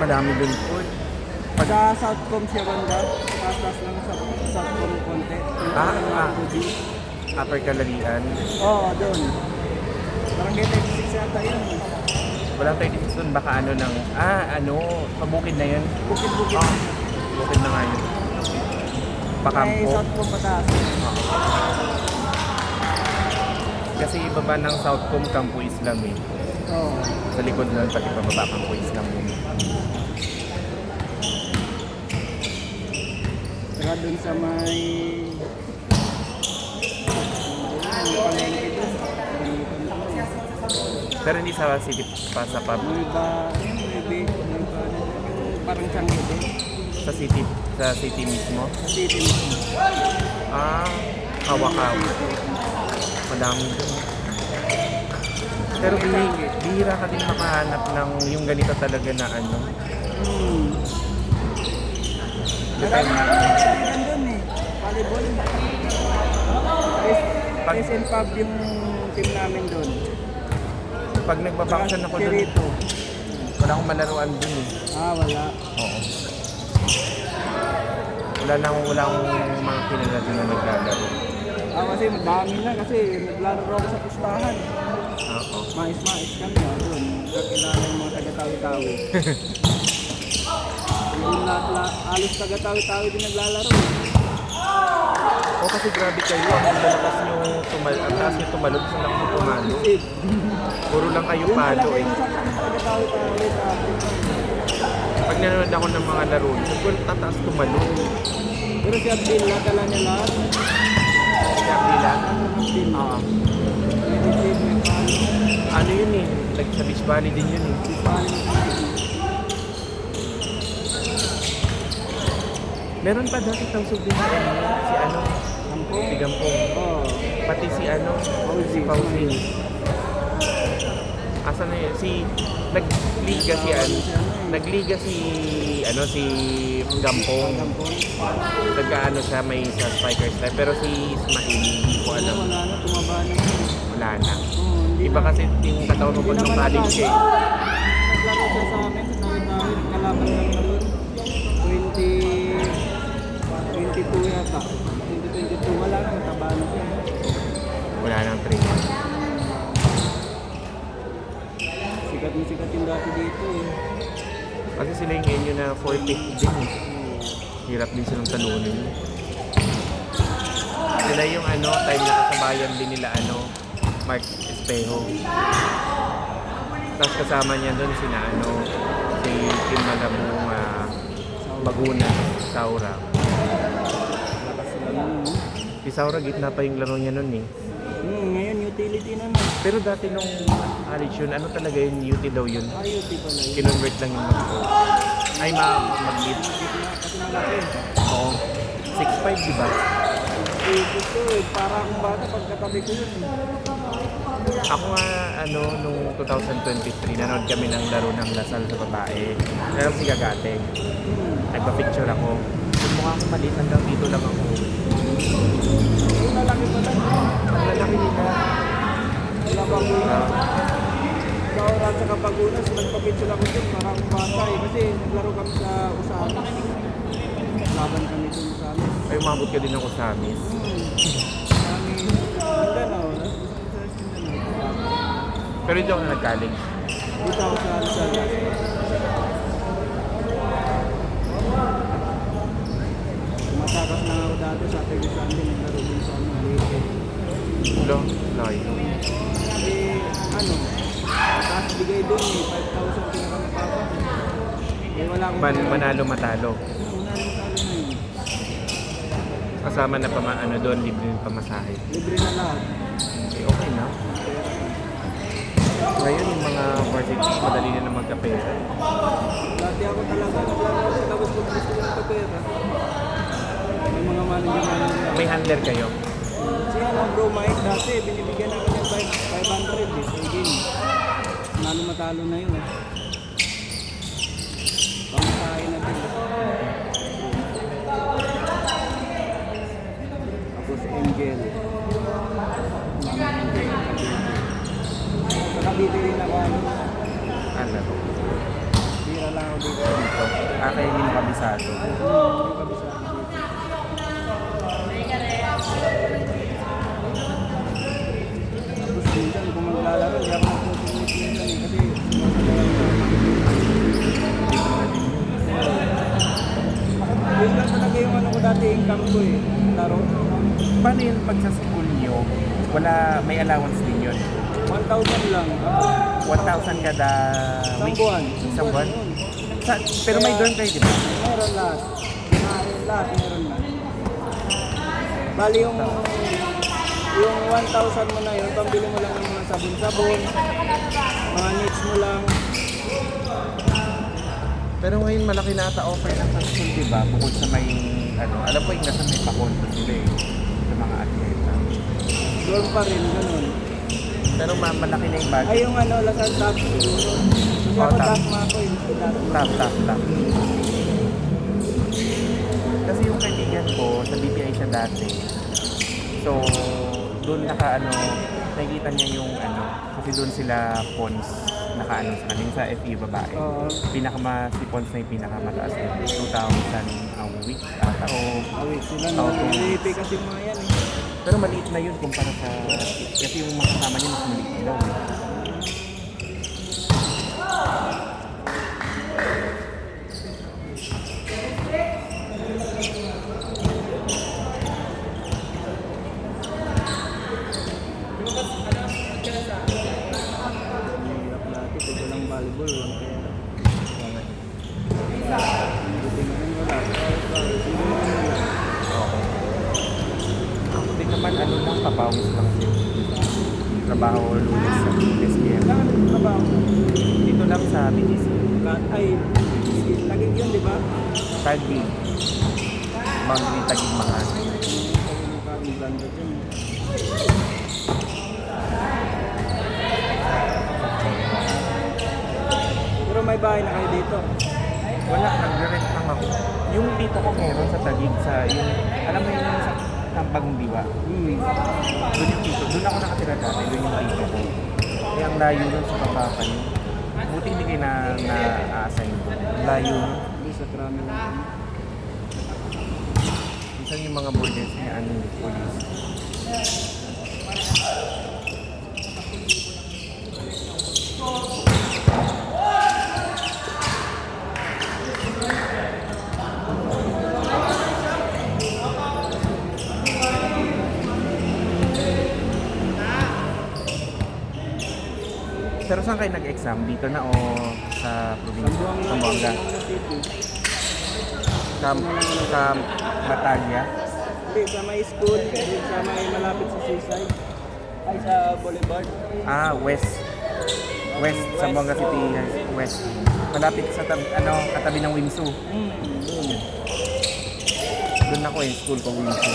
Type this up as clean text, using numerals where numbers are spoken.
Madami dun po. Sa Southcom siya banda, taas lang sa Southcom konti. Upper Kalalian. Oo, doon. Parang gate 36 yata yun. Walang 36 dun, baka ano ng, pabukid na yun. Bukid-bukid. Bukid na nga yun. May Pakampo. Southcom pataas. Kasi ibaba ng Southcom, Campo Islam eh. Oo. Sa likod nun, pati pababa Campo Islam yun. Saka doon sa may palengke doon. Pero hindi sa city pa sa pub. May ba, parang Changi din. Sa city mismo. Sa city mismo. Hawakaw. Madami dun. Pero bihira ka din makahanap ng yung ganito talaga na ano. Marami na kaibigan doon eh. Volleyball. SM Pub yung team namin doon. Pag nagbabaksyon ako dun, Chirito. wala akong malaruan dun eh. Wala. Oo. Wala akong mga kilala dun na naglalaro. Kasi madami na kasi naglalaro ako sa pustahan. Oo. Mais kami doon. Kakilala yung mga taga-tawi-tawi. Yung alos taga-tawi-tawi din naglalaro. Kasi grabe kayo, ang lalakas nyo ang taas nyo tumalog, sa lang nyo tumalo. Puro lang kayo Yung palo talaga eh. yung sa taga-tawi-tawi sa atin. Pag nanonood ako ng mga laro, sabi ko, tataas tumalog. Pero si Abdil, nadala niya lahat. Kaya nila, Abdil. Oo. Ano yun eh, sa Beach Valley din yun eh. Meron pa dati tausog din si Gampong. Pati si Fauzi. Asa na yun? Nagliga si Gampong. Nagkaano siya, may sa Spikers Live. Pero si Ismail, hindi ko alam. Wala na, tumaba na. Wala na. Iba kasi yung katawan ko nung college eh. Naglaro siya sa amin, sa tawi-tawi, kalaban lang na doon. 22 yata. 2022, wala na, mataba na siya. Wala nang training. Sikat yung dati dito eh. Kasi sila yung ngayon na 450 din eh. Hirap din silang talunin. Sila yung time na kasabayan din nila Mark Espejo. Tapos kasama niya doon si Kim Malabong, Baguna, Saura. Lakas sila nun. Si Saura gitna pa yung laro niya noon eh. Ngayon utility naman. Pero dati nung college yun, talaga yung UT daw yun. UT pala yun. Kinonvert lang yung mag-lead. Kasi malaki. Oo. 6'5", diba? Ito eh, parang bata pagkatabi ko yun eh. Ako nga, nung 2023, nanood kami ng laro ng Lasal sa babae. Meron si Gagate. Nagpa-picture ako. Mukha akong maliit, hanggang dito lang ako. Yung lalaki pa lang. Ang lalaki nila. Wala pa ako sa oras sa Kapagunas, nagpa-picture ako dyan, parang bata eh. Kasi naglaro kami sa Usamis. Laban kami dun sa Usamis. Ay, umabot ka din ako sa Amis. Kami, Mindanao. Pero hindi ako na nag-college. Dito ako sa Rizal. Matakas na ako dati sa Saturday Sunday, naglaro din sa Leyte. Layo. Taas bigay doon eh, 5,000 pinaka na papa. Wala akong Manalo matalo. Manalo na yun. Kasama na doon, libre yung pamasahe. Libre na lahat. Okay na. Ngayon yung mga varsity, madali na magkapera. Dati ako talaga naglaro sa tapos kung gusto ko ng kapera. Yung mga manager. May handler kayo? Si Bro Mike dati, binibigyan namin ng 500 eh, sa game. Nalo matalo na yun eh. Pamasahe na din. Tapos Angel. Sa Cavite rin ako. Ano? Bira lang ako dito. Kaya hindi mo kabisado. Yung kabisado dito. Tapos minsan kung maglalaro, hindi ako nagpupunit minsan eh, kasi yun lang talaga yung ano ko dati, income ko eh, laro. Paano yun pag sa school nyo, may allowance din yun? 1,000 lang. 1,000 kada Isang week? buwan. Isang buwan? Yun. Pero may dorm kayo, di ba? Meron lahat. Lahat meron na. Bali yung 1,000 mo na yun, pambili mo lang ng mga sabon-sabon, mga needs mo lang. Pero ngayon malaki na ata offer ng sa school, di ba? Bukod sa may, alam ko yung nasa may pakonto sila eh, sa mga atleta. Dorm pa rin, ganun. Pero malaki na yung budget. Ay yung ano, Lasal Top siguro. Kasi Oh, ako top. Dasma ako eh. Top. Kasi yung kaibigan ko, sa BPI siya dati. So, doon nakikita niya yung kasi doon sila Pons sa kanila sa FE babae. Oo. Si Pons na yung pinakamataas din. 2,000 a week ata o Awit sila Oo, no. kung- Lipi kasi mga yan eh. pero maliit na yun kumpara sa kasi yung mga kasama niya mas maliit daw. Hirap dati, pag walang volleyball, walang pera. Buti ngayon wala. Sino naman wala? Hindi naman lang papawis lang siya. Trabaho lunes sa SPM. Saan ka nagtatrabaho? Dito lang sa BGC. Ay, Tagig yun, di ba? Tagig. Boundary Tagig Mahal. Ang ganda dyan. Pero may bahay na kayo dito. Wala, nagre-rent lang ako. Yung tito ko meron sa Tagig alam mo yung sa Tampagong Diwa. Doon yung tito. Doon ako nakatira dati. Doon yung tito ko. Kaya ang layo nun sa Pampanga yun. Buti hindi kayo na-assign doon. Ang layo nun. Hindi sa krami lang. Minsan yung mga borders niya, police. Pero saan kayo nag-exam? Dito na o sa probinsya? Sambuanga. Sambuanga. City. Camp Bataglia. Hindi, sa may school. Sa may malapit sa seaside. Ay, sa Boulevard. West. West, Zamboanga City, West. Malapit sa katabi ng Winsu. Doon. Doon ako school ko Winsu.